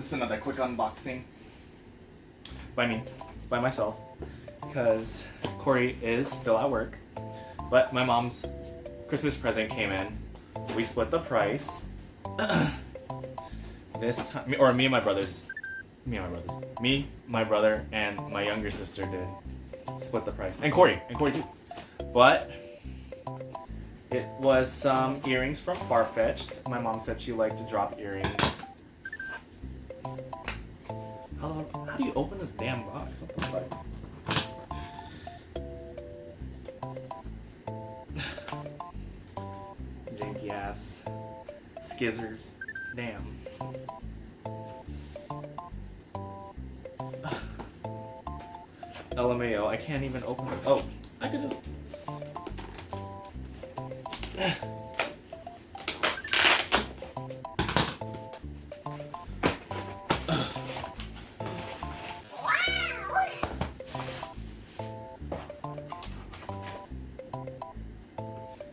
This is another quick unboxing. By me. By myself. Because Corey is still at work. But my mom's Christmas present came in. We split the price. This time, or me and my brothers. Me, my brother, and my younger sister did split the price. And Corey too. But it was some earrings from Farfetched. My mom said she liked to drop earrings. How do you open this damn box? What the fuck? Janky ass skizzers. Damn. LMAO, I can't even open it. Oh, I could just...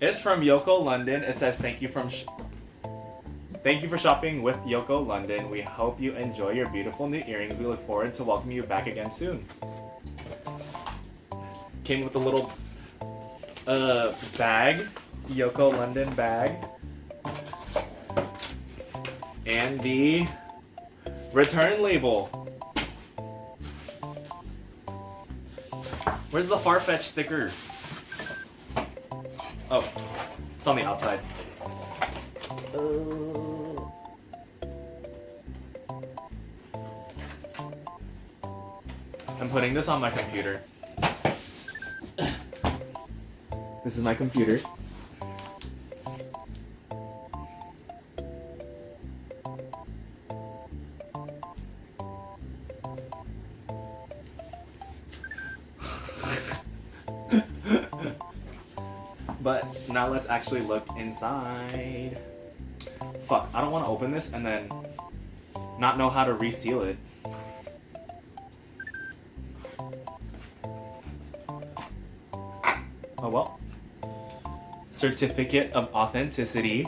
It's from Yoko, London. It says, thank you for shopping with Yoko, London. We hope you enjoy your beautiful new earrings. We look forward to welcoming you back again soon. Came with a little bag, Yoko London bag, and the return label. Where's the Farfetch sticker? Oh, it's on the outside. I'm putting this on my computer. This is my computer. But now let's actually look inside. Fuck, I don't want to open this and then not know how to reseal it. Oh well. Certificate of authenticity.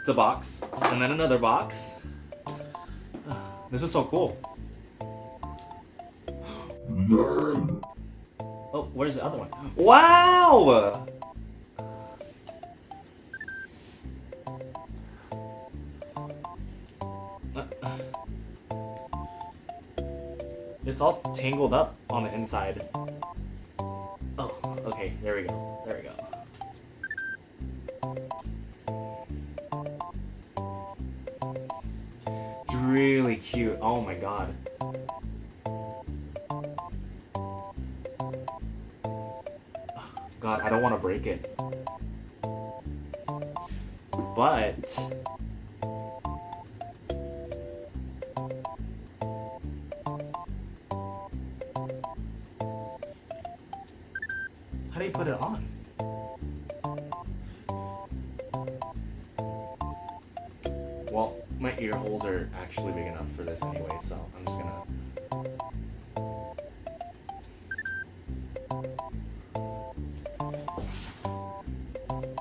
It's a box, and then another box. This is so cool. Oh, where's the other one? Wow! It's all tangled up on the inside. Oh, okay, there we go. There we go. It's really cute. Oh my god. God, I don't want to break it. But how do you put it on? Well, my ear holes are actually big enough for this anyway, so I'm just gonna...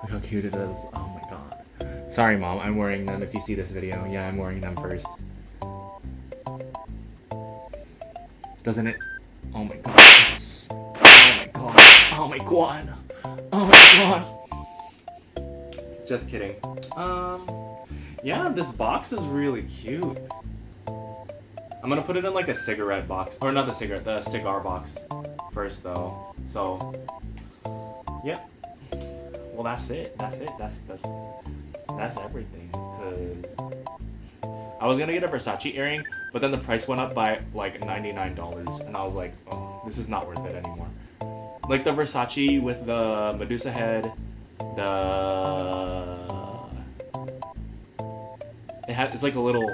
Look how cute it is. Oh my god. Sorry, Mom, I'm wearing them if you see this video. Yeah, I'm wearing them first. Doesn't it? Oh my god. Oh my god. Oh my god. Oh my god. Just kidding. Yeah, this box is really cute. I'm gonna put it in like a cigarette box. Or not the cigarette, the cigar box first though. So, yep. Well, that's it. That's everything. Cause I was gonna get a Versace earring, but then the price went up by like $99, and I was like, oh, this is not worth it anymore. Like the Versace with the Medusa head, it's like a little.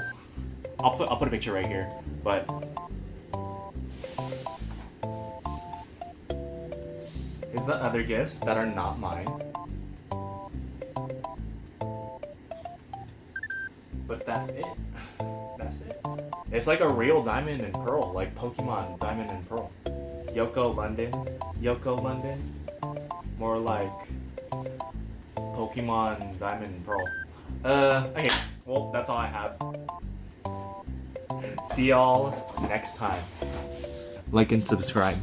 I'll put a picture right here, but here's the other gifts that are not mine. But that's it. That's it. It's like a real diamond and pearl, like Pokemon Diamond and Pearl. Yoko, London. Yoko, London. More like Pokemon. Pokemon Diamond and Pearl. Okay, well, that's all I have. See y'all next time. Like and subscribe.